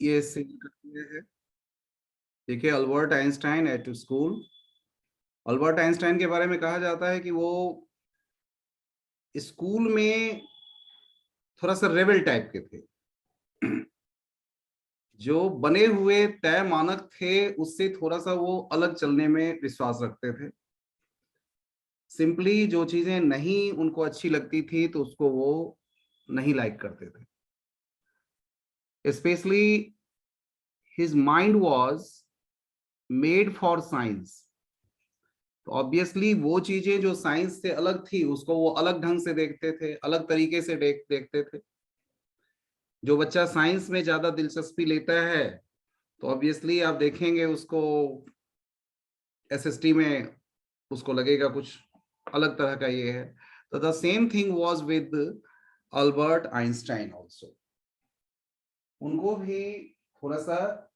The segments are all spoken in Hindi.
ये है। देखिए, Albert Einstein at school. Albert Einstein के बारे में कहा जाता है कि वो स्कूल में थोड़ा सा रेबल टाइप के थे। जो बने हुए तय मानक थे उससे थोड़ा सा वो अलग चलने में विश्वास रखते थे। सिंपली जो चीजें नहीं उनको अच्छी लगती थी तो उसको वो नहीं लाइक करते थे। Specially his mind was made for science. तो ऑब्वियसली वो चीजें जो साइंस से अलग थी उसको वो अलग ढंग से देखते थे, अलग तरीके से देखते थे। जो बच्चा साइंस में ज्यादा दिलचस्पी लेता है तो ऑब्वियसली आप देखेंगे उसको एसएसटी में उसको लगेगा कुछ अलग तरह का ये है। तो the same thing was with Albert Einstein also. उनको भी थोड़ा सा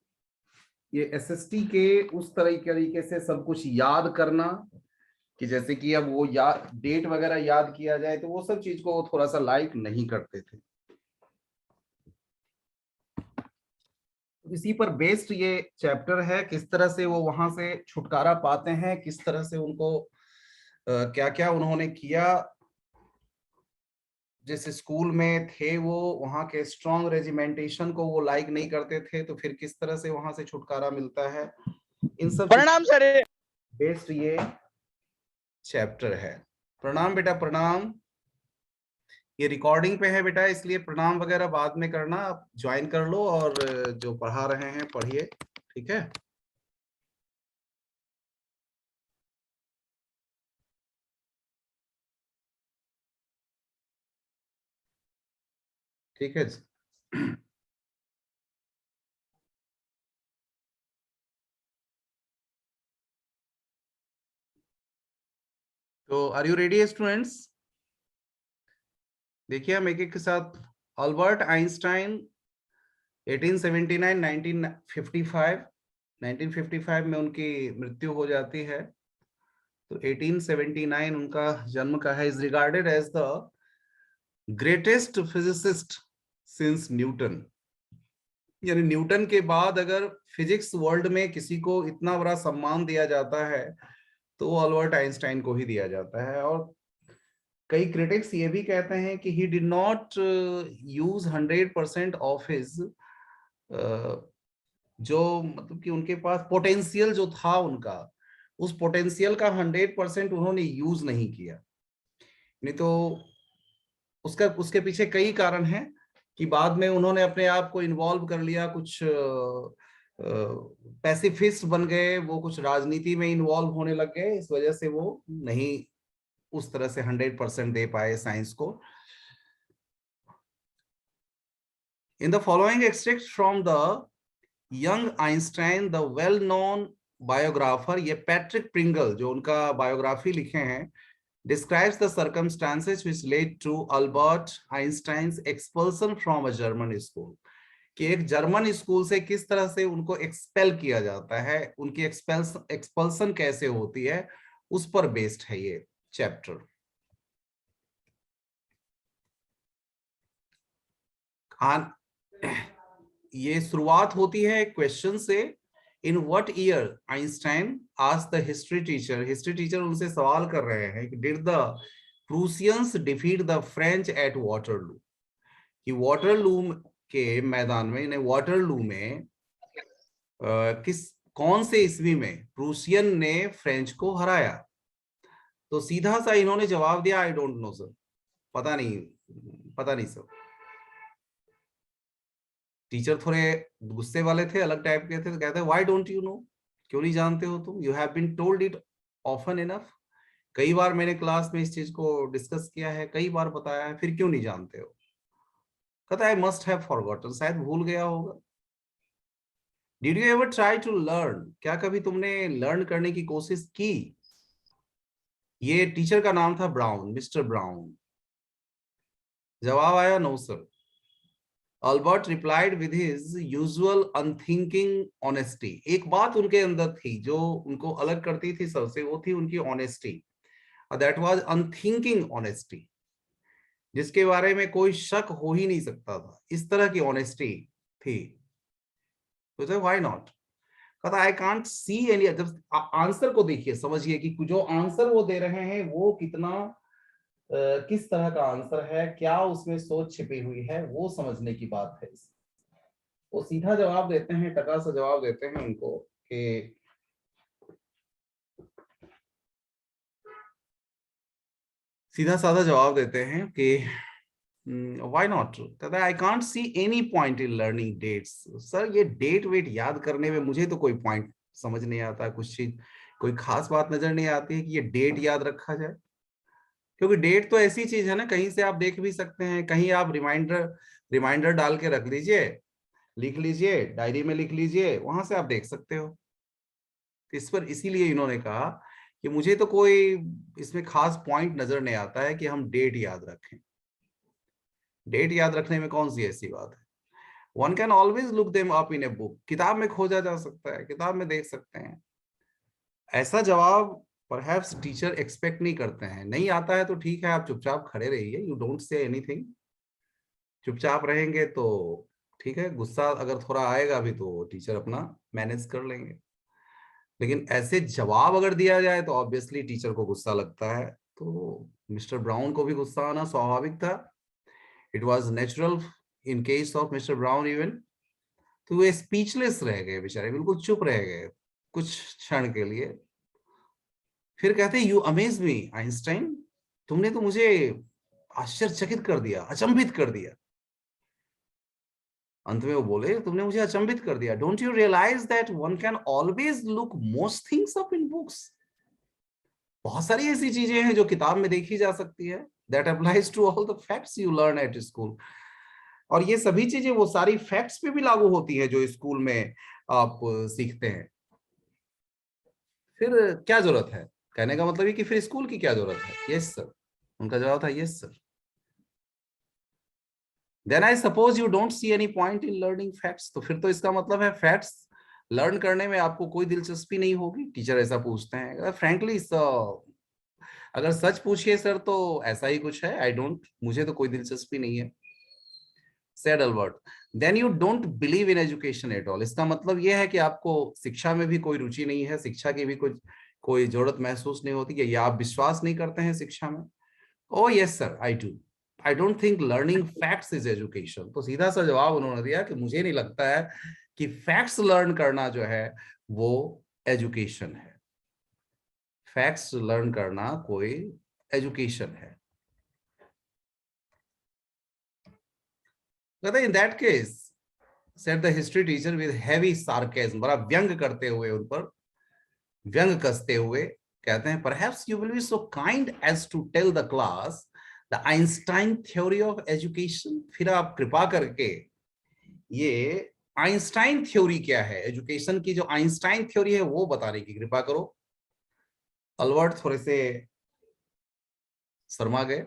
ये एसएसटी के उस तरीके से सब कुछ याद करना कि जैसे कि अब वो याद डेट वगैरह याद किया जाए तो वो सब चीज को वो थोड़ा सा लाइक नहीं करते थे। इसी पर बेस्ड ये चैप्टर है, किस तरह से वो वहां से छुटकारा पाते हैं, किस तरह से उनको क्या क्या उन्होंने किया। जिस स्कूल में थे वो वहां के स्ट्रॉन्ग रेजिमेंटेशन को वो लाइक नहीं करते थे तो फिर किस तरह से वहां से छुटकारा मिलता है, इन सब प्रणाम सर। बेस्ड ये चैप्टर है। प्रणाम बेटा, प्रणाम। ये रिकॉर्डिंग पे है बेटा, इसलिए प्रणाम वगैरह बाद में करना, आप ज्वाइन कर लो और जो पढ़ा रहे हैं पढ़िए, ठीक है। ठीक है। तो आर यू रेडी स्टूडेंट्स? देखिए हम एक एक के साथ। अल्बर्ट आइंस्टाइन 1879 1955 1955 में उनकी मृत्यु हो जाती है। तो 1879 उनका जन्म का है। Is regarded as the greatest physicist since Newton. यानी न्यूटन के बाद अगर फिजिक्स वर्ल्ड में किसी को इतना बड़ा सम्मान दिया जाता है तो वो अल्बर्ट आइंस्टाइन को ही दिया जाता है। और कई क्रिटिक्स ये भी कहते हैं कि he did not use 100% of his, जो मतलब कि उनके पास पोटेंशियल जो था उनका, उस पोटेंशियल का 100% उन्होंने यूज नहीं किया। नहीं तो उसका उसके पीछे कई कारण हैं कि बाद में उन्होंने अपने आप को इन्वॉल्व कर लिया, कुछ पैसिफिस्ट बन गए, वो कुछ राजनीति में इन्वॉल्व होने लग गए, इस वजह से वो नहीं उस तरह से 100% दे पाए साइंस को। In the following extract from the young Einstein the well known biographer, ये पैट्रिक प्रिंगल जो उनका बायोग्राफी लिखे हैं, describes the circumstances which led to Albert Einstein's expulsion from a German school। कि एक जर्मन स्कूल से किस तरह से उनको एक्सपेल किया जाता है, उनकी एक्सपल्सन कैसे होती है, उस पर बेस्ड है ये चैप्टर। ये शुरुआत होती है क्वेश्चन से। In what year Einstein asked the history teacher, history teacher उनसे सवाल कर रहे हैं कि did the Prussians defeat the French at Waterloo, कि वाटरलू के मैदान में, यानी वाटरलू में किस कौन से ईस्वी में प्रूसियन ने फ्रेंच को हराया। तो सीधा सा इन्होंने जवाब दिया, आई डोंट नो सर, पता नहीं सर। टीचर थोड़े गुस्से वाले थे, अलग टाइप के थे, तो कहते हैं व्हाई डोंट यू नो, क्यों नहीं जानते हो तुम, you have been told it often enough, कई बार मैंने क्लास में इस चीज को डिस्कस किया है, कई बार बताया है, फिर क्यों नहीं जानते हो। कहता है आई मस्ट हैव फॉरगॉटन, शायद भूल गया होगा। Did you ever try to learn, क्या कभी तुमने लर्न करने की कोशिश की। ये टीचर का नाम था ब्राउन, मिस्टर ब्राउन। जवाब आया no sir. Albert replied with his usual unthinking honesty. एक बात उनके अंदर थी जो उनको अलग करती थी सबसे, वो थी उनकी honesty. That was unthinking honesty, जिसके बारे में कोई शक हो ही नहीं सकता था, इस तरह की ऑनेस्टी थी। तो व्हाई नॉट, कहता आई कांट सी एनी। जब आंसर को देखिए, समझिए कि जो आंसर वो दे रहे हैं वो कितना किस तरह का आंसर है, क्या उसमें सोच छिपी हुई है, वो समझने की बात है। वो सीधा जवाब देते हैं, टका सा जवाब देते हैं उनको कि सीधा साधा जवाब देते हैं कि व्हाई नॉट, कहता है I can't see any point in learning dates. Sir ये डेट वेट याद करने में मुझे तो कोई पॉइंट समझ नहीं आता, कुछ चीज कोई खास बात नजर नहीं आती है कि ये डेट याद रखा जाए। क्योंकि डेट तो ऐसी चीज है ना, कहीं से आप देख भी सकते हैं, कहीं आप रिमाइंडर रिमाइंडर डाल के रख लीजिए, लिख लीजिए, डायरी में लिख लीजिए, वहां से आप देख सकते हो। तो इस पर इसीलिए इन्होंने कहा कि मुझे तो कोई इसमें खास पॉइंट नजर नहीं आता है कि हम डेट याद रखें। डेट याद रखने में कौन सी ऐसी बात है। One can always look them up in a book, किताब में खोजा जा सकता है, किताब में देख सकते हैं। ऐसा जवाब परहैप्स टीचर एक्सपेक्ट नहीं करते हैं। नहीं आता है तो ठीक है, आप चुपचाप खड़े रहिए, यू डोंट से एनीथिंग, चुपचाप रहेंगे तो ठीक है। गुस्सा अगर थोड़ा आएगा भी तो टीचर अपना मैनेज कर लेंगे, लेकिन ऐसे जवाब अगर दिया जाए तो ऑब्वियसली टीचर को गुस्सा लगता है। तो मिस्टर ब्राउन को भी गुस्सा आना स्वाभाविक था, it was natural in case of mister brown even. तो वे स्पीचलेस रह गए बेचारे, बिल्कुल चुप रह गए कुछ क्षण के लिए। फिर कहते यू अमेज मी आइंस्टाइन, तुमने तो मुझे आश्चर्यचकित कर दिया, अचंभित कर दिया। अंत में वो बोले तुमने मुझे अचंभित कर दिया। Don't you realise that one can always look most things up in books. बहुत सारी ऐसी चीजें हैं जो किताब में देखी जा सकती है, that applies to all the facts you learn at school. और ये सभी चीजें वो सारी फैक्ट्स पे भी लागू होती है जो स्कूल में आप सीखते हैं। फिर क्या जरूरत है, कहने का मतलब है कि फिर स्कूल की क्या जरूरत है। यस सर, उनका जवाब था yes sir. Then I suppose you don't see any point in learning facts, तो फिर तो इसका मतलब है फैक्ट्स लर्न करने में आपको कोई दिलचस्पी नहीं होगी। टीचर ऐसा पूछते हैं। फ्रैंकली अगर सच पूछिए सर तो ऐसा ही कुछ है, आई डोंट, मुझे तो कोई दिलचस्पी नहीं है। Said Albert, then you don't believe in education at all, इसका मतलब यह है कि आपको शिक्षा में भी कोई रुचि नहीं है, शिक्षा की भी कुछ कोई जरूरत महसूस नहीं होती, या आप विश्वास नहीं करते हैं शिक्षा में। ओ yes sir I do, I don't think learning facts is education. तो सीधा सा जवाब उन्होंने दिया कि मुझे नहीं लगता है कि फैक्ट्स लर्न करना जो है वो एजुकेशन है, फैक्ट्स लर्न करना कोई एजुकेशन है। कहते in that case, said the history teacher with heavy sarcasm, बड़ा व्यंग करते हुए, उन पर व्यंग कसते हुए कहते हैं perhaps you will be so kind as to tell the class the Einstein theory of education. फिर आप कृपा करके ये आइंस्टाइन थ्योरी क्या है एजुकेशन की, जो आइंस्टाइन थ्योरी है वो बताने की कृपा करो। अल्बर्ट थोड़े से शर्मा गए,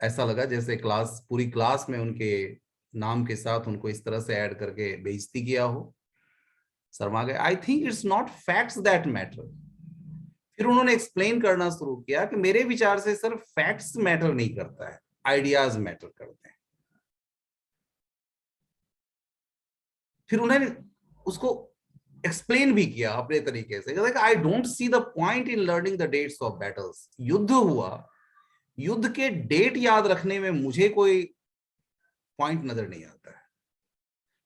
ऐसा लगा जैसे क्लास, पूरी क्लास में उनके नाम के साथ उनको इस तरह से ऐड करके बेइज्जती किया हो। शर्मा गए। I think it's not facts that matter. फिर उन्होंने एक्सप्लेन करना शुरू किया कि मेरे विचार से सिर्फ फैक्ट्स मैटर नहीं करता है, आइडियाज मैटर करते हैं। फिर उन्होंने उसको एक्सप्लेन भी किया अपने तरीके से। I don't see the point in learning the dates of battles, युद्ध हुआ, युद्ध के डेट याद रखने में मुझे कोई पॉइंट नजर नहीं आता है,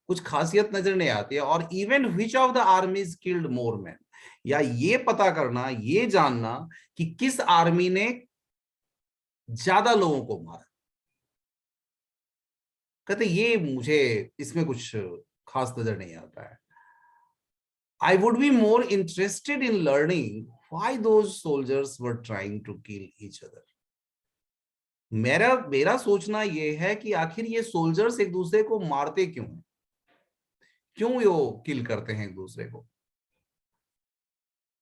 कुछ खासियत नजर नहीं आती है। और even which of the armies killed more man, या ये पता करना, ये जानना कि किस आर्मी ने ज्यादा लोगों को मारा, कहते ये मुझे इसमें कुछ खास नजर नहीं आता है। I would be more interested in learning why those soldiers were trying to kill each other. मेरा मेरा सोचना यह है कि आखिर ये सोल्जर्स एक दूसरे को मारते क्यों हैं, क्यों ये किल करते हैं एक दूसरे को।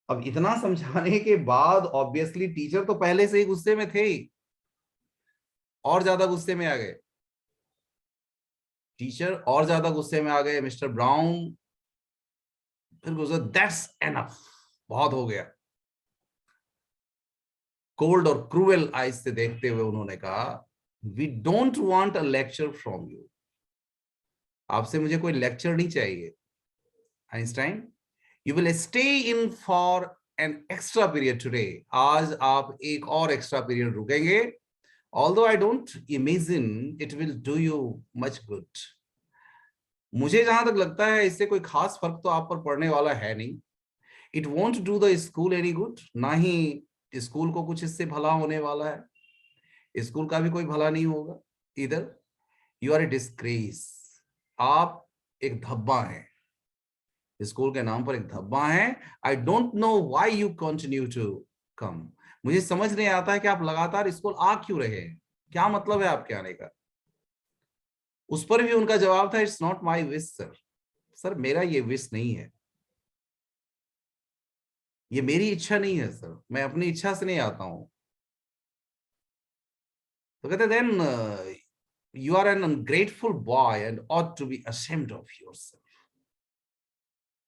अब इतना समझाने के बाद ऑब्वियसली टीचर तो पहले से ही गुस्से में थे ही, और ज्यादा गुस्से में आ गए। टीचर और ज्यादा गुस्से में आ गए। मिस्टर ब्राउन फिर गुस्सा, दैट्स एनफ, बहुत हो गया। कोल्ड और क्रूएल आइज से देखते हुए उन्होंने कहा we don't want a lecture from you, आपसे मुझे कोई लेक्चर नहीं चाहिए। Einstein, you will stay in for an extra period today. आज आप एक और एक्स्ट्रा पीरियड रुकेंगे। Although I don't imagine it will do you much good. मुझे जहां तक लगता है इससे कोई खास फर्क तो आप पर पड़ने वाला है नहीं। It won't do the school any good, ना ही स्कूल को कुछ इससे भला होने वाला है, स्कूल का भी कोई भला नहीं होगा इधर। You are a disgrace. आप एक धब्बा हैं, स्कूल के नाम पर एक धब्बा है। I don't know why you continue to come. मुझे समझ नहीं आता है कि आप लगातार स्कूल आ क्यों रहे हैं, क्या मतलब है आपके आने का। उस पर भी उनका जवाब था, it's not my wish sir. Sir मेरा ये विश नहीं है, ये मेरी इच्छा नहीं है सर, मैं अपनी इच्छा से नहीं आता हूं। तो कहते then you are an ungrateful boy and ought to be ashamed of yourself.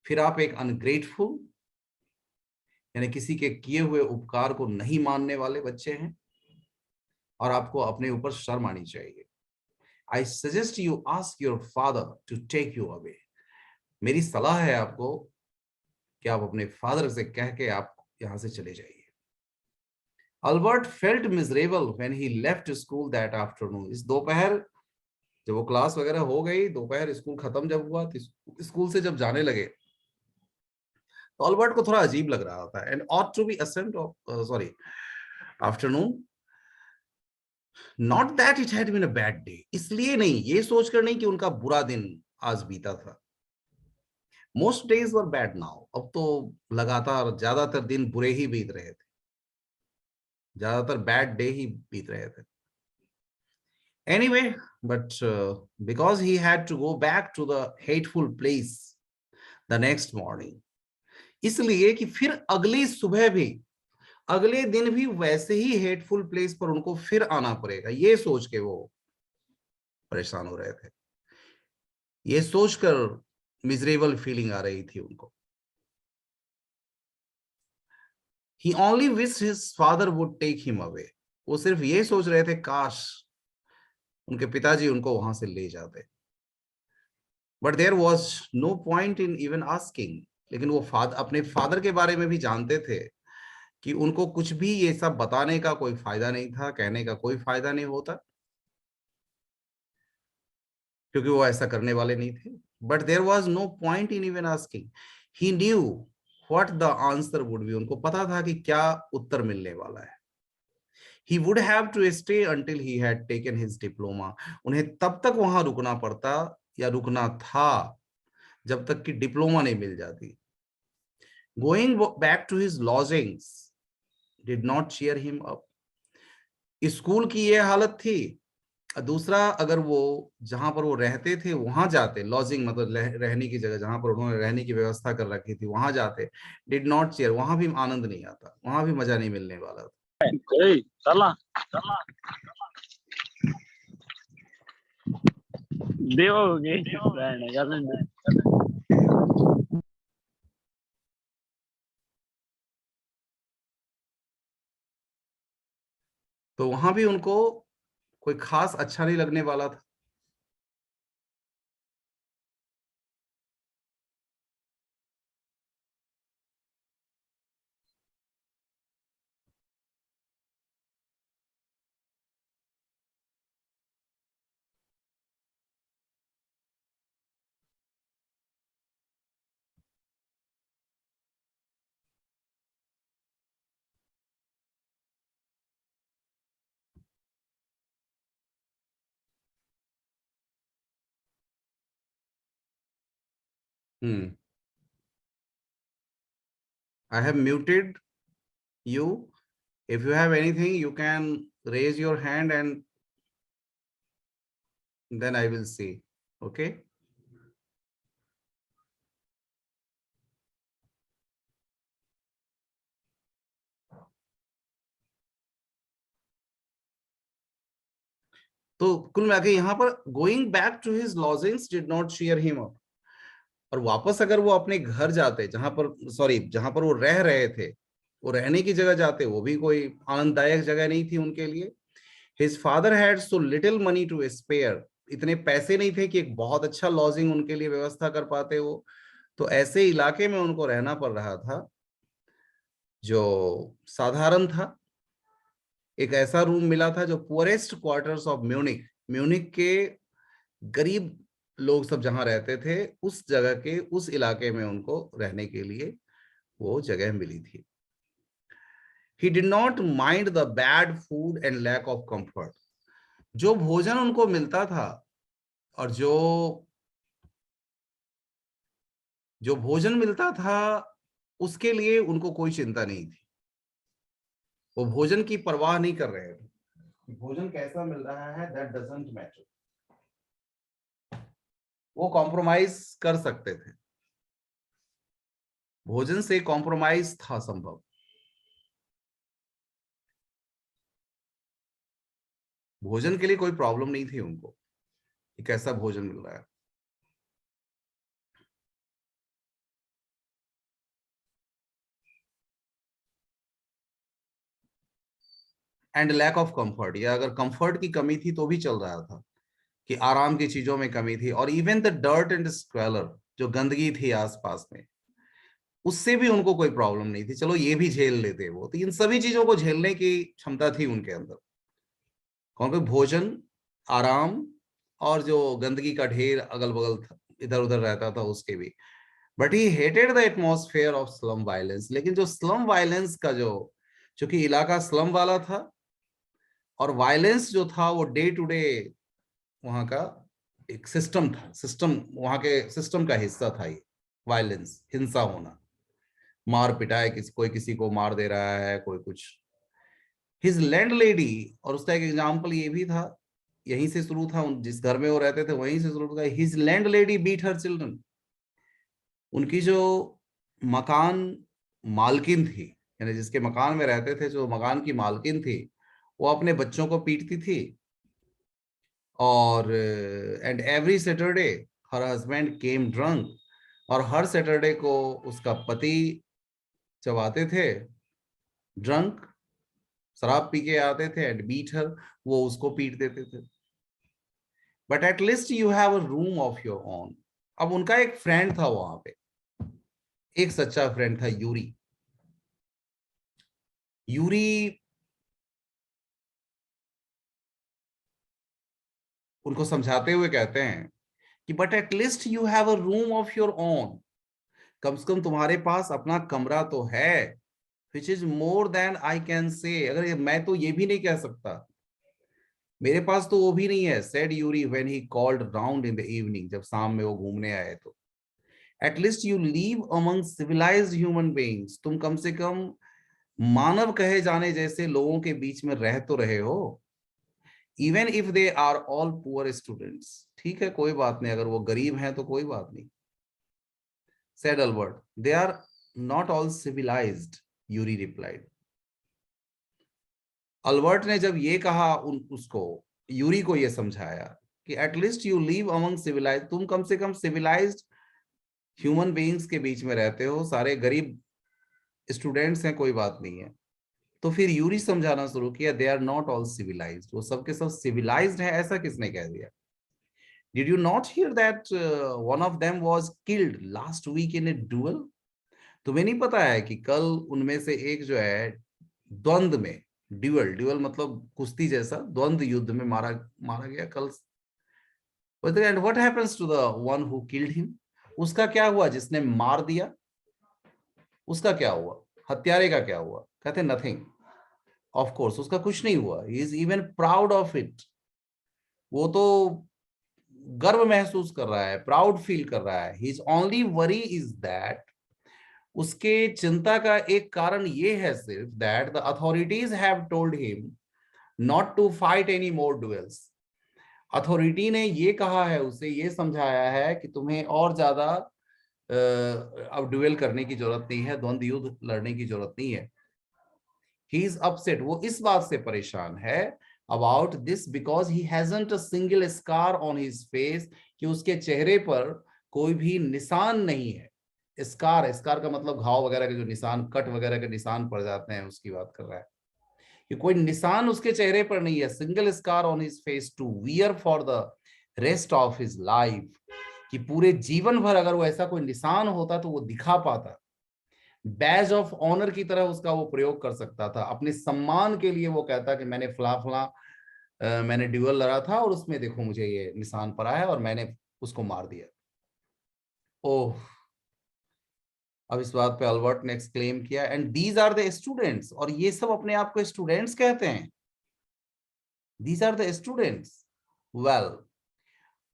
फिर आप एक अनग्रेटफुल यानी किसी के किए हुए उपकार को नहीं मानने वाले बच्चे हैं, और आपको अपने ऊपर शर्म आनी चाहिए। I suggest you ask your father to take you away. मेरी सलाह है आपको कि आप अपने फादर से कह के आप यहां से चले जाइए। Albert felt miserable when he left school that afternoon. इस दोपहर जब वो क्लास वगैरह हो गई, दोपहर स्कूल खत्म जब हुआ, तो स्कूल से जब जाने लगे तो अल्बर्ट को थोड़ा अजीब लग रहा था। And ought to be assent of sorry afternoon, not that it had been a bad day. इसलिए नहीं, ये सोचकर नहीं कि उनका बुरा दिन आज बीता था। Most days were bad now. अब तो लगातार ज्यादातर दिन बुरे ही बीत रहे थे, ज्यादातर बैड डे ही बीत रहे थे। Anyway, but because he had to go back to the hateful place the next morning, इसलिए कि फिर अगली सुबह भी, अगले दिन भी वैसे ही हेटफुल प्लेस पर उनको फिर आना पड़ेगा, ये सोच के वो परेशान हो रहे थे। ये सोचकर मिजरेबल फीलिंग आ रही थी उनको। He only wished his father would take him away. वो सिर्फ ये सोच रहे थे काश उनके पिताजी उनको वहां से ले जाते। But there was no point in even asking. लेकिन वो अपने फादर के बारे में भी जानते थे कि उनको कुछ भी ये सब बताने का कोई फायदा नहीं था, कहने का कोई फायदा नहीं होता, क्योंकि वो ऐसा करने वाले नहीं थे। But there was no point in even asking. He knew what the answer would be. उनको पता था कि क्या उत्तर मिलने वाला है। He would have to stay until he had taken his diploma. उन्हें तब तक वहां रुकना पड़ता या रुकना था जब तक कि डिप्लोमा नहीं मिल जाती। Going back to his lodgings did not cheer him up. School की ये हालत थी। दूसरा, अगर वो जहां पर वो रहते थे वहां जाते, लॉजिंग मतलब रहने की जगह जहां पर उन्होंने रहने की व्यवस्था कर रखी थी वहां जाते, डिड नॉट चेयर, वहां भी आनंद नहीं आता, वहां भी मजा नहीं मिलने वाला था। चला चला देवोगे तो वहां भी उनको कोई खास अच्छा नहीं लगने वाला था। I have muted you. If you have anything, you can raise your hand and then I will see. Okay. तो कुल मिला के यहाँ पर going back to his lodgings did not cheer him up। और वापस अगर वो अपने घर जाते, जहां पर वो रह रहे थे, वो रहने की जगह जाते, वो भी कोई आनंददायक जगह नहीं थी उनके लिए। His father had so little money to spare इतने पैसे नहीं थे कि एक बहुत अच्छा लॉजिंग उनके लिए व्यवस्था कर पाते वो, तो ऐसे इलाके में उनको रहना पड़ रहा था जो साधारण था। एक ऐसा रूम मिला था जो poorest quarters of Munich, Munich के गरीब लोग सब जहां रहते थे, उस जगह के उस इलाके में उनको रहने के लिए वो जगह मिली थी। He did not mind the bad food and lack of comfort. जो भोजन उनको मिलता था और जो भोजन मिलता था उसके लिए उनको कोई चिंता नहीं थी। वो भोजन की परवाह नहीं कर रहे थे। भोजन कैसा मिल रहा है दैट डजंट मैटर। वो कॉम्प्रोमाइज कर सकते थे, भोजन से कॉम्प्रोमाइज था संभव। भोजन के लिए कोई प्रॉब्लम नहीं थी उनको कि कैसा भोजन मिल रहा है। एंड लैक ऑफ कंफर्ट, या अगर कंफर्ट की कमी थी तो भी चल रहा था कि आराम की चीजों में कमी थी। और इवन द डर्ट एंड स्क्वेलर, जो गंदगी थी आसपास में, उससे भी उनको कोई प्रॉब्लम नहीं थी, चलो ये भी झेल लेते वो। तो इन सभी चीजों को झेलने की क्षमता थी उनके अंदर। कौन कोई भोजन, आराम और जो गंदगी का ढेर अगल बगल इधर उधर रहता था उसके भी। But he hated the atmosphere of slum violence. लेकिन जो स्लम वायलेंस का जो, चूंकि इलाका स्लम वाला था और वायलेंस जो था वो डे टू डे वहां का एक सिस्टम था, सिस्टम वहां के सिस्टम का हिस्सा था ये वायलेंस, हिंसा होना, मार पिटाई, किसी कोई किसी को मार दे रहा है, कोई कुछ। हिज लैंड लेडी, और उसका एक एग्जाम्पल ये भी था, यहीं से शुरू था, जिस घर में वो रहते थे वहीं से शुरू था। His landlady beat her children. उनकी जो मकान मालकिन थी, यानी जिसके मकान में रहते थे, जो मकान की मालकिन थी, वो अपने बच्चों को पीटती थी। और and every Saturday her husband came drunk, और हर सैटरडे को उसका पति जब आते थे ड्रंक, शराब पी के आते थे, एंड बीट हर, वो उसको पीट देते थे। But at least you have a room of your own. अब उनका एक फ्रेंड था वहां पे, एक सच्चा फ्रेंड था, यूरी। यूरी उनको समझाते हुए कहते हैं कि but at least you have a room of your own. कम से कम तुम्हारे पास अपना कमरा तो है, which is more than I can say. अगर मैं तो ये भी नहीं कह सकता, मेरे पास तो वो भी नहीं है। Said Yuri when he called round in the evening, जब शाम में वो घूमने आए तो। At least you live among civilised human beings. तुम कम से कम मानव कहे जाने जैसे लोगों के बीच में रह तो रहे हो। Even if they are all poor students. ठीक है, कोई बात नहीं, अगर वो गरीब हैं तो कोई बात नहीं। Said Albert, they are not all civilised, Yuri replied. Albert ने जब ये कहा उसको, यूरी को ये समझाया कि at least you live among civilise, तुम कम से कम सिविलाइज्ड ह्यूमन बीइंग्स के बीच में रहते हो, सारे गरीब स्टूडेंट्स हैं, कोई बात नहीं है। तो फिर यूरी समझाना शुरू किया, they are not all civilised, वो सबके सब सिविलाइज्ड है ऐसा किसने कह दिया? Did you not hear that one of them was killed last week in a duel? तुम्हें नहीं पता है कि कल उनमें से एक जो है द्वंद्व में, ड्यूअल, ड्यूअल मतलब कुश्ती जैसा, द्वंद्व युद्ध में मारा मारा गया कल। And what happens to the one who killed him? उसका क्या हुआ जिसने मार दिया? उसका क्या हुआ? हत्यारे का क्या हुआ? कहते नथिंग। ऑफ कोर्स उसका कुछ नहीं हुआ, he is even proud of it. वो तो गर्व महसूस कर रहा है, प्राउड फील कर रहा है। His only worry is that, उसके चिंता का एक कारण ये है सिर्फ, that the authorities have told him not to fight any more duels. Authority ने ये कहा है, उसे ये समझाया है कि तुम्हें और ज्यादा अब डुएल करने की जरूरत नहीं है, द्वंद्व युद्ध लड़ने की जरूरत नहीं है। ही इज अपसेट, वो इस बात से परेशान है about this because he hasn't a single scar on his face, कि उसके चेहरे पर कोई भी निशान नहीं है। स्कार, स्कार का मतलब घाव वगैरह के जो निशान, कट वगैरह के निशान पड़ जाते हैं, उसकी बात कर रहा है कि कोई निशान उसके चेहरे पर नहीं है। Single scar on his face to wear for the rest of his life, कि पूरे जीवन भर अगर वो ऐसा कोई निशान होता तो वो दिखा पाता, बैज ऑफ ऑनर की तरह उसका वो प्रयोग कर सकता था। अपने सम्मान के लिए वो कहता कि मैंने फला फला मैंने ड्यूअल लड़ा था और उसमें देखो मुझे ये निशान पड़ा है और मैंने उसको मार दिया। ओह, अब इस बात पे अल्बर्ट ने एक्सक्लेम किया, and these are the students, और ये सब अपने आप को स्टूडेंट्स कहते हैं। These are the students. Well,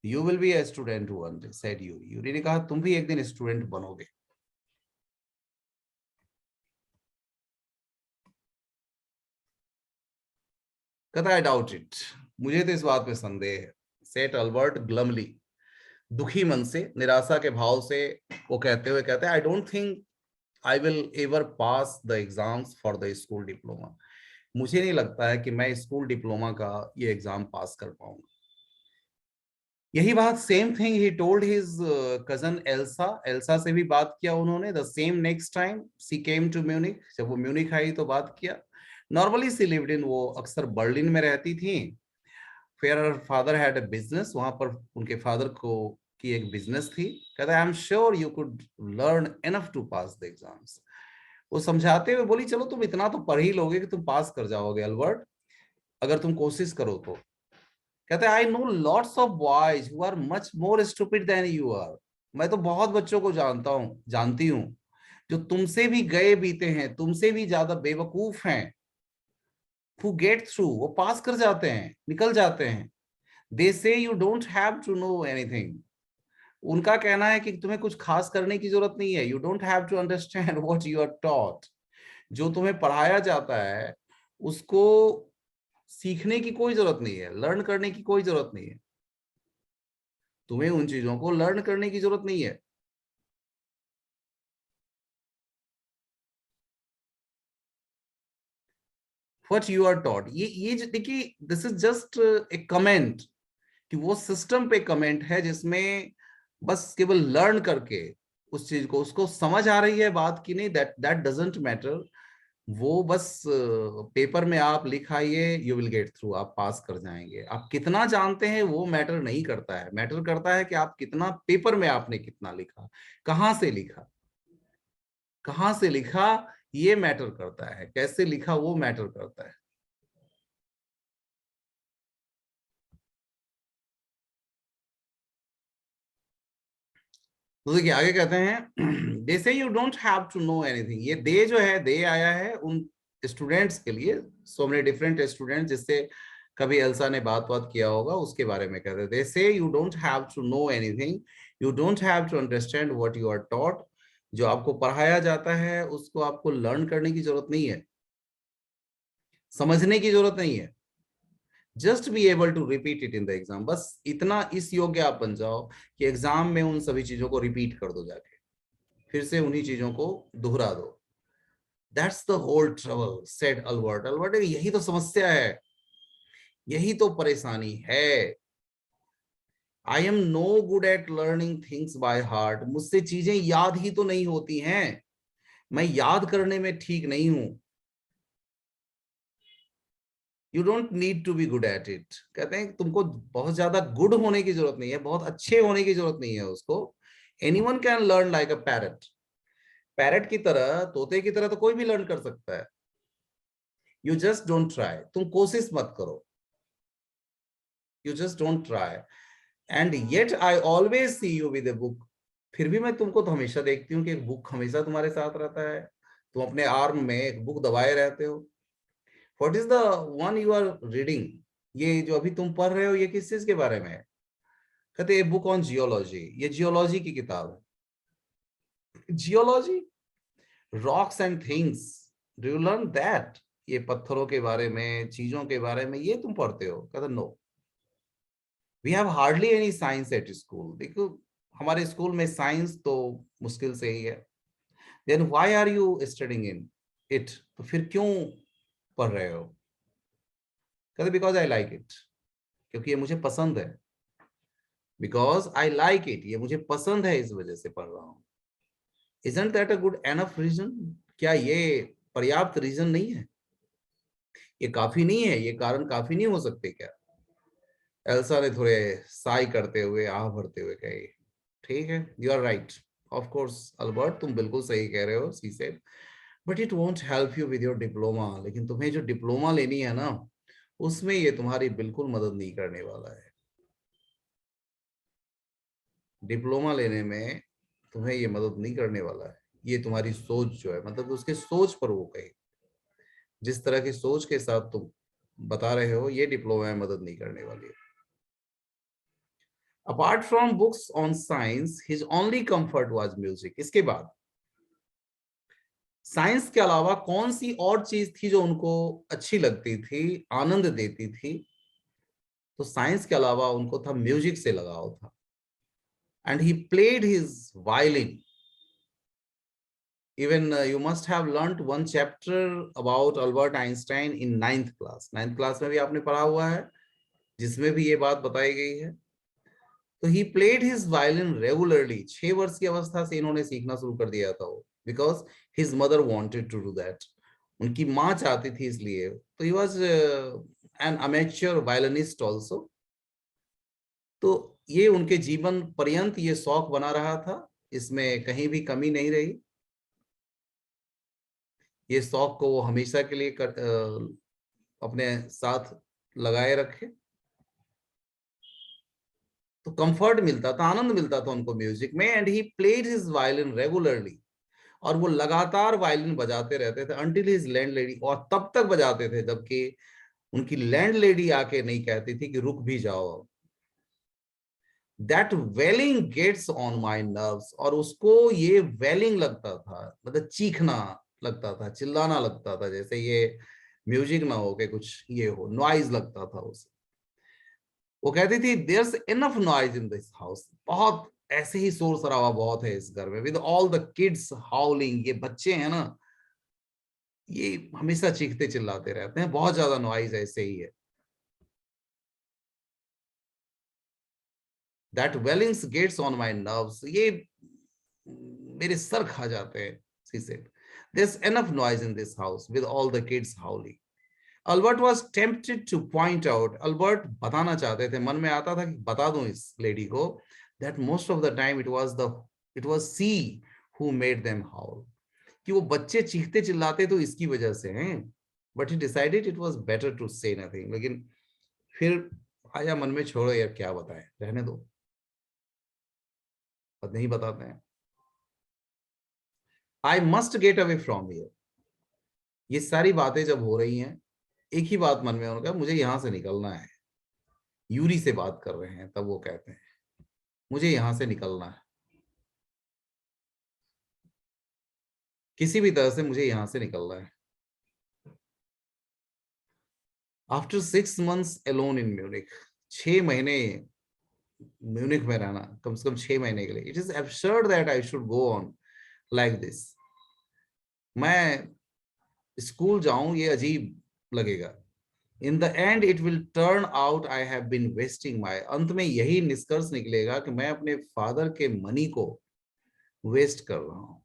you will be a student one day, said Yuri. Yuri ने कहा तुम भी एक दिन स्टूडेंट बनोगे। कहता आई डाउट इट, मुझे तो इस बात पे संदेह है, सेट अल्बर्ट ग्लमली, दुखी मन से, निराशा के भाव से वो कहते हैं I don't think I will ever pass the exams for the school diploma. मुझे नहीं लगता है कि मैं स्कूल डिप्लोमा का ये एग्जाम पास कर पाऊंगा। यही बात same thing he told his cousin Elsa. Elsa से भी बात किया उन्होंने, the same next time she came to Munich, जब वो म्यूनिक आई तो बात किया। नॉर्मली सी लिव्ड इन, वो अक्सर बर्लिन में रहती थी। फिर her father had a business, वहां पर उनके फादर को की एक बिजनेस थी। कहता I am sure you could learn enough to pass the exams. वो समझाते हुए बोली चलो तुम इतना तो पढ़ ही लोगे कि तुम पास कर जाओगे अल्बर्ट, अगर तुम कोशिश करो तो। कहते हैं I know lots of boys who are much more stupid than you are. मैं तो बहुत बच्चों को जानती हूँ जो तुमसे भी गए बीते हैं, तुमसे भी ज्यादा बेवकूफ हैं। हु गेट थ्रू, वो पास कर जाते हैं, निकल जाते हैं। They say you don't have to know anything. उनका कहना है कि तुम्हें कुछ खास करने की जरूरत नहीं है। You don't have to understand what you are taught. जो तुम्हें पढ़ाया जाता है उसको सीखने की कोई जरूरत नहीं है, लर्न करने की कोई जरूरत नहीं है। तुम्हें उन चीजों को लर्न करने की जरूरत नहीं है। व्हाट यू आर टॉट, ये देखिए, this is just a comment, कि वो सिस्टम पे कमेंट है जिसमें बस केवल लर्न करके उस चीज को, उसको समझ आ रही है बात की नहीं, दैट दैट डजंट मैटर। वो बस पेपर में आप लिखाइए, यू विल गेट थ्रू, आप पास कर जाएंगे। आप कितना जानते हैं वो मैटर नहीं करता है, मैटर करता है कि आप कितना पेपर में आपने कितना लिखा, कहाँ से लिखा, कहाँ से लिखा, ये मैटर करता है, कैसे लिखा वो मैटर करता है। तो देखिए आगे कहते हैं they say you don't have to know anything. ये दे जो है, दे आया है उन स्टूडेंट्स के लिए, सो मेनी डिफरेंट स्टूडेंट्स जिससे कभी एल्सा ने बात किया होगा, उसके बारे में कहते हैं they say you don't have to know anything, you don't have to understand what you are taught. जो आपको पढ़ाया जाता है उसको आपको लर्न करने की जरूरत नहीं है, समझने की जरूरत नहीं है। Just be able to repeat it in the exam, बस इतना इस योग्य आप बन जाओ कि एग्जाम में उन सभी चीजों को रिपीट कर दो, जाके फिर से उन्हीं चीजों को दोहरा दो। That's the whole trouble, said Albert. Albert, यही तो समस्या है, यही तो परेशानी है। I am no good at learning things by heart. मुझसे चीजें याद ही तो नहीं होती हैं, मैं याद करने में ठीक नहीं हूं। You don't need to be good at it. कहते हैं तुमको बहुत ज्यादा गुड होने की जरूरत नहीं है, बहुत अच्छे होने की जरूरत नहीं है उसको। Anyone can learn like a parrot. Parrot की तरह, तोते की तरह तो कोई भी लर्न कर सकता है। यू जस्ट डोंट ट्राई, तुम कोशिश मत करो। You just don't try, and yet I always see you with a book. फिर भी मैं तुमको तो हमेशा देखती हूँ कि एक बुक हमेशा तुम्हारे साथ रहता है, तुम अपने आर्म में एक बुक दबाए रहते हो। What is the one you are reading? ये जो अभी तुम पढ़ रहे हो ये किस चीज के बारे में है? कहते हैं बुक ऑन जियोलॉजी, ये जियोलॉजी की किताब है। Geology, rocks and things, do you learn that? ये पत्थरों के बारे में, चीजों के बारे में ये तुम पढ़ते हो? कहते no, we have hardly any science at school. देखो हमारे स्कूल में साइंस तो मुश्किल से ही है। Then why are you studying in it? तो फिर क्यों पढ़ रहे हो? कहते बिकॉज आई लाइक इट, क्योंकि ये मुझे पसंद है। बिकॉज आई लाइक इट, ये मुझे पसंद है, इस वजह से पढ़ रहा हूँ। Isn't that a good enough reason? क्या ये पर्याप्त रीजन नहीं है? ये काफी नहीं है? ये कारण काफी नहीं हो सकते क्या? एल्सा ने थोड़े साई करते हुए आह भरते हुए कहे, ठीक है, you are right, of course Albert, तुम बिल्कुल सही कह रहे हो, she said, but it won't help you with your diploma, लेकिन तुम्हें जो डिप्लोमा लेनी है ना, उसमें ये तुम्हारी बिल्कुल मदद नहीं करने वाला है। डिप्लोमा लेने में तुम्हें ये मदद नहीं करने वाला है, ये तुम्हारी सोच जो है, मतलब उसके सोच पर वो कहे, जिस तरह की सोच के साथ तुम बता रहे हो, ये डिप्लोमा में मदद नहीं करने वाली है। Apart from books on science his only comfort was music. इसके बाद साइंस के अलावा कौन सी और चीज थी जो उनको अच्छी लगती थी, आनंद देती थी? तो साइंस के अलावा उनको था म्यूजिक से लगाव था, and he played his violin. Even you must have learnt one chapter about Albert Einstein in 9th class. 9th class में भी आपने पढ़ा हुआ है, जिसमें भी ये बात बताई गई है। तो he played his violin regularly. 6 वर्ष की अवस्था से इन्होंने सीखना शुरू कर दिया था वो, because his mother wanted to do that. उनकी माँ चाहती थी इसलिए। तो he was an amateur violinist also. तो ये उनके जीवन पर्यंत ये शौक बना रहा था, इसमें कहीं भी कमी नहीं रही। ये शौक को वो हमेशा के लिए अपने साथ लगाए रखे। तो कंफर्ट मिलता था, आनंद मिलता था उनको म्यूजिक में, and he played his violin regularly, और वो लगातार वायलिन बजाते रहते थे अंटिल हिज लैंडलेडी, और तब तक बजाते थे जबकि उनकी लैंडलेडी आके नहीं कहती थी कि रुक भी जाओ। That wailing gets on my nerves, और उसको ये वेलिंग लगता था, मतलब चीखना लगता था, चिल्लाना लगता था, जैसे ये म्यूजिक ना हो के कुछ ये हो, नॉइज लगता था उसे। वो कहती थी there's enough noise in this house, बहुत ऐसे ही शोर शराबा बहुत है इस घर में, विद ऑल द किड्स हाउलिंग, ये बच्चे हैं ना, ये हमेशा चीखते चिल्लाते रहते हैं, बहुत ज्यादा नॉइज ऐसे ही है। That Wellings gets on my nerves, ये मेरे सर खा जाते हैं, she said. There's enough noise in this house with all the kids howling. Albert was tempted to point out, Albert बताना चाहते थे, मन में आता था कि बता दूं इस लेडी को, that most of the time it was she who made them howl, कि वो बच्चे चीखते चिल्लाते तो इसकी वजह से हैं, but he decided it was better to say nothing. लेकिन फिर आया मन में, छोड़ो यार क्या बताएं, रहने दो, नहीं बताते हैं। I must get away from here. ये सारी बातें जब हो रही हैं, एक ही बात मन में उनका, मुझे यहां से निकलना है। यूरी से बात कर रहे हैं, तब वो कहते हैं मुझे यहां से निकलना है, किसी भी तरह से मुझे यहां से निकलना है। After 6 months alone in Munich, 6 महीने म्यूनिक में रहना, कम से कम 6 महीने के लिए, it is absurd that I should go on like this, मैं स्कूल जाऊं ये अजीब लगेगा। In the end it will turn out I have been wasting my, अंत में यही निष्कर्ष निकलेगा कि मैं अपने फादर के मनी को वेस्ट कर रहा हूं,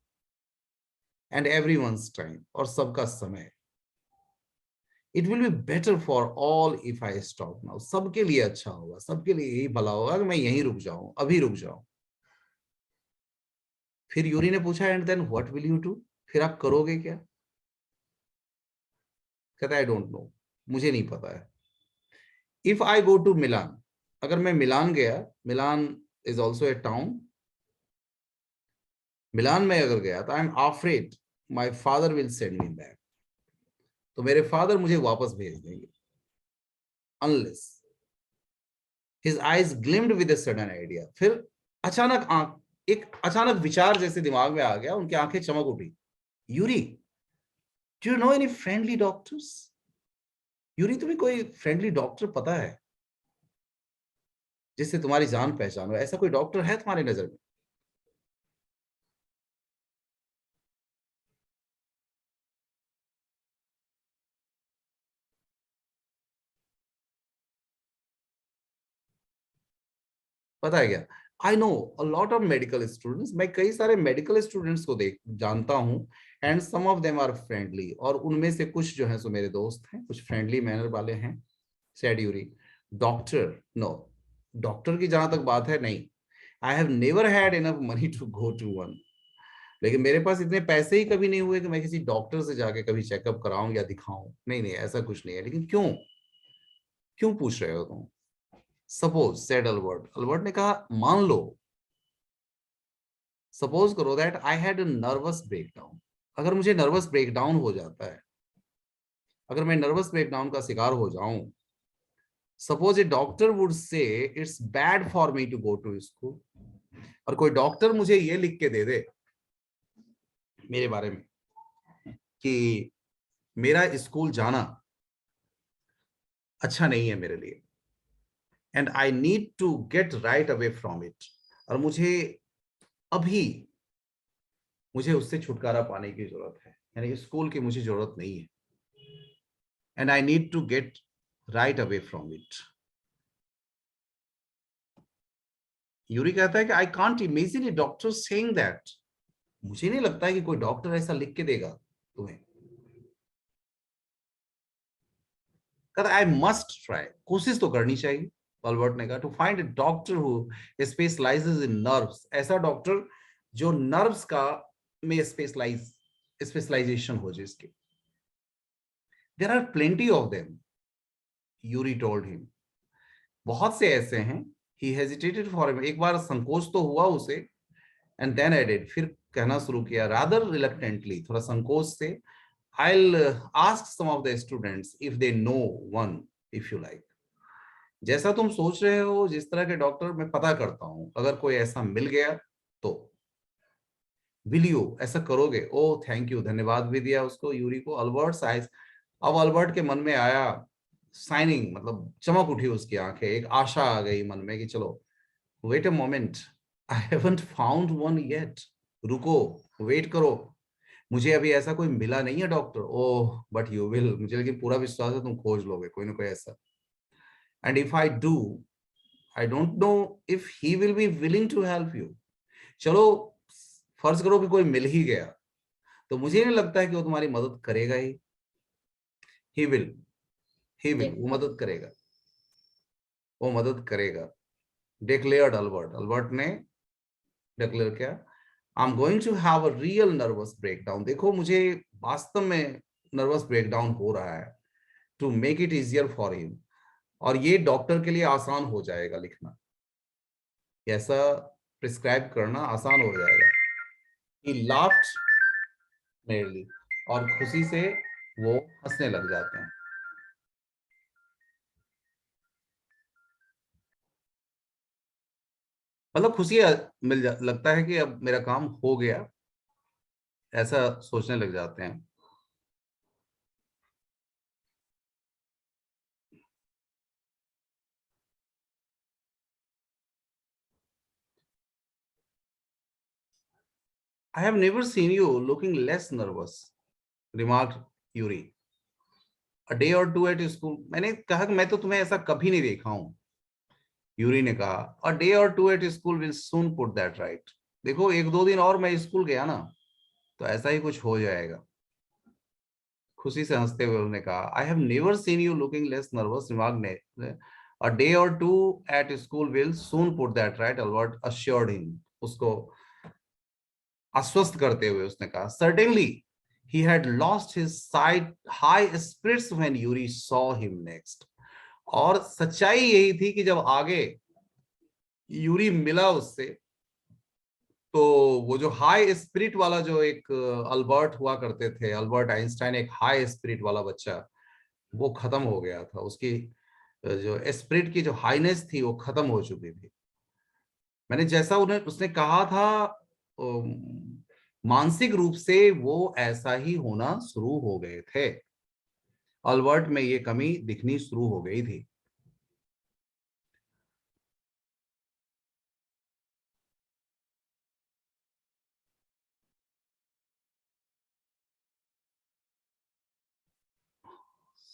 एंड एवरीवन्स टाइम, और सबका समय। It will be better for all if I stop now, सबके लिए अच्छा होगा, सबके लिए यही भला होगा कि मैं यहीं रुक जाऊं, अभी रुक जाऊं। फिर यूरी ने पूछा, and then what will you do, फिर आप करोगे क्या? कहता है आई डोंट नो, मुझे नहीं पता है। If I go to Milan, अगर मैं मिलान गया, मिलान इज ऑल्सो ए टाउन, मिलान में अगर गया तो I am afraid my father will send me back, तो मेरे फादर मुझे वापस भेज देंगे। Unless, his eyes ग्लिम्ड with a sudden idea, फिर अचानक एक अचानक विचार जैसे दिमाग में आ गया, उनकी आंखें चमक उठी। Yuri, do you know any friendly doctors? Yuri, तुम्हें कोई फ्रेंडली डॉक्टर पता है जिससे तुम्हारी जान पहचान हो? ऐसा कोई डॉक्टर है तुम्हारी नजर में? पता है क्या, I know a lot of medical students, मैं कई सारे मेडिकल स्टूडेंट्स को जानता हूं, and some of them are friendly, और उनमें से कुछ जो है सो मेरे दोस्त हैं, कुछ फ्रेंडली मैनर वाले हैं, said Yuri, doctor, no, doctor की जहां तक बात है, नहीं, I have never had enough money to go to one. लेकिन मेरे पास इतने पैसे ही कभी नहीं हुए कि मैं किसी डॉक्टर से जाके कभी चेकअप कराऊं या दिखाऊं। नहीं नहीं, ऐसा कुछ नहीं है। लेकिन क्यों, क्यों पूछ रहे हो तुम? सपोज सेड अल्बर्ट, अल्बर्ट ने कहा मान लो, सपोज करो that I had a nervous breakdown. अगर मुझे नर्वस ब्रेकडाउन हो जाता है, अगर मैं नर्वस ब्रेकडाउन का शिकार हो जाऊं, suppose a doctor would say it's bad for me to go to school, और कोई डॉक्टर मुझे ये लिख के दे दे मेरे बारे में कि मेरा स्कूल जाना अच्छा नहीं है मेरे लिए, and I need to get right away from it, और अभी मुझे उससे छुटकारा पाने की जरूरत है, यानी स्कूल की मुझे जरूरत नहीं है, and I need to get right away from it. Yuri कहता है कि I can't imagine a doctor saying that. मुझे नहीं लगता है कि कोई डॉक्टर ऐसा लिख के देगा तुम्हें। कहता आई मस्ट ट्राई, कोशिश तो करनी चाहिए। अल्बर्ट ने कहा to find a doctor who specialises in nerves, ऐसा डॉक्टर जो नर्व्स का में स्पेशलाइजेशन हो जिसके। There are plenty of them, Yuri told him, बहुत से ऐसे हैं। ही हेजिटेटेड फॉर, एक बार संकोच तो हुआ उसे, एंड देन एडेड, फिर कहना शुरू किया रादर रिलक्टेंटली, थोड़ा संकोच से, I'll ask some of the students if they know one, if you like. जैसा तुम सोच रहे हो, जिस तरह के डॉक्टर मैं पता करता हूं, अगर कोई ऐसा मिल गया तो विल यू, ऐसा करोगे? ओ थैंक यू, धन्यवाद भी दिया उसको, यूरी को। अल्बर्ट साइज, अब अल्बर्ट के मन में आया साइनिंग, मतलब चमक उठी उसकी आंखें, एक आशा आ गई मन में कि चलो, wait a moment, I haven't found one yet, रुको, वेट करो, मुझे अभी ऐसा कोई मिला नहीं है doctor. Oh but you will, मुझे लेकिन पूरा विश्वास है तुम खोज लोगे कोई ना कोई ऐसा। And if I do, I don't know if he will be willing to help you. चलो, फर्ज करो कि कोई मिल ही गया, तो मुझे नहीं लगता है कि वो तुम्हारी मदद करेगा ही। ही विल, ही विल, वो मदद करेगा, वो मदद करेगा, डिक्लेयर्ड अल्बर्ट। अल्बर्ट ने डिक्लेयर किया, I am going to have a real nervous breakdown. देखो, मुझे वास्तव में नर्वस ब्रेकडाउन हो रहा है, to make it easier for him, और ये डॉक्टर के लिए आसान हो जाएगा लिखना, ऐसा प्रिस्क्राइब करना आसान हो जाएगा। He laughed merrily, और खुशी से वो हंसने लग जाते हैं। मतलब खुशी लगता है कि अब मेरा काम हो गया, ऐसा सोचने लग जाते हैं। I have never seen you looking less nervous, remarked Yuri. A day or two at school. मैंने कहा कि मैं तो तुम्हें ऐसा कभी नहीं देखा हूं। यूरी ने कहा, a day or two at school will soon put that right. देखो, एक दो दिन और मैं स्कूल गया ना, तो ऐसा ही कुछ हो जाएगा। खुशी से हंसते हुए उन्होंने कहा, I have never seen you looking less nervous, Remarque ने, a day or two at school will soon put that right, Albert assured him, उसको आश्वस्त करते हुए उसने कहा, certainly he had lost his sight high spirits when Yuri saw him next. और सच्चाई यही थी कि जब आगे यूरी मिला उससे, तो वो जो हाई स्पिरिट वाला, जो एक अल्बर्ट हुआ करते थे, अल्बर्ट आइंस्टाइन, एक हाई स्पिरिट वाला बच्चा, वो खत्म हो गया था। उसकी जो स्पिरिट की जो हाईनेस थी वो खत्म हो चुकी थी। मैंने जैसा उन्हें उसने कहा था, मानसिक रूप से वो ऐसा ही होना शुरू हो गए थे। अल्बर्ट में ये कमी दिखनी शुरू हो गई थी।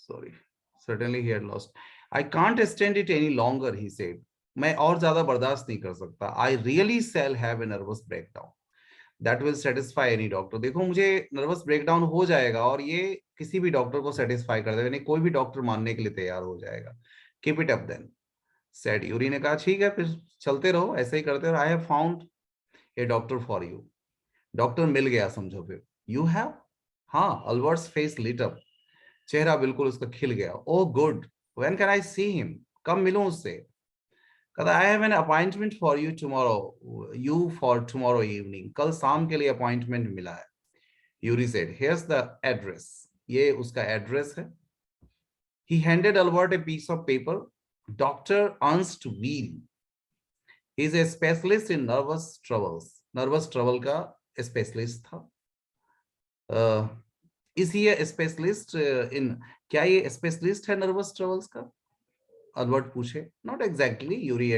Sorry, certainly he had lost. I can't stand it any longer, he said. मैं और ज्यादा बर्दाश्त नहीं कर सकता। I really shall have a nervous breakdown. That will satisfy any doctor. देखो, मुझे नर्वस ब्रेकडाउन हो जाएगा और ये किसी भी डॉक्टर को सेटिस्फाई कर देगा, यानी कोई भी डॉक्टर मानने के लिए तैयार हो जाएगा। Keep it up then, said Yuri ने कहा ठीक है फिर चलते रहो, ऐसे ही करते रहो, I have found a doctor for you, doctor मिल गया समझो फिर, यू हैव, हाँ, अल्बर्ट्स फेस लिट अप, चेहरा बिल्कुल उसका खिल गया, oh good, when can I see him, कब मिलूं उससे, कहता I have an appointment for you tomorrow, you for tomorrow evening, कल शाम के लिए अपॉइंटमेंट मिला है, Yuri said here's the address, ये उसका एड्रेस है, he handed Albert a piece of paper, Dr. Ernst Wheel, he is a specialist in nervous troubles, nervous trouble का स्पेशलिस्ट था, is he a specialist in, क्या ये स्पेशलिस्ट है नर्वस ट्रबल्स का, अल्बर्ट पूछे, नॉट एग्जैक्टली, यूरी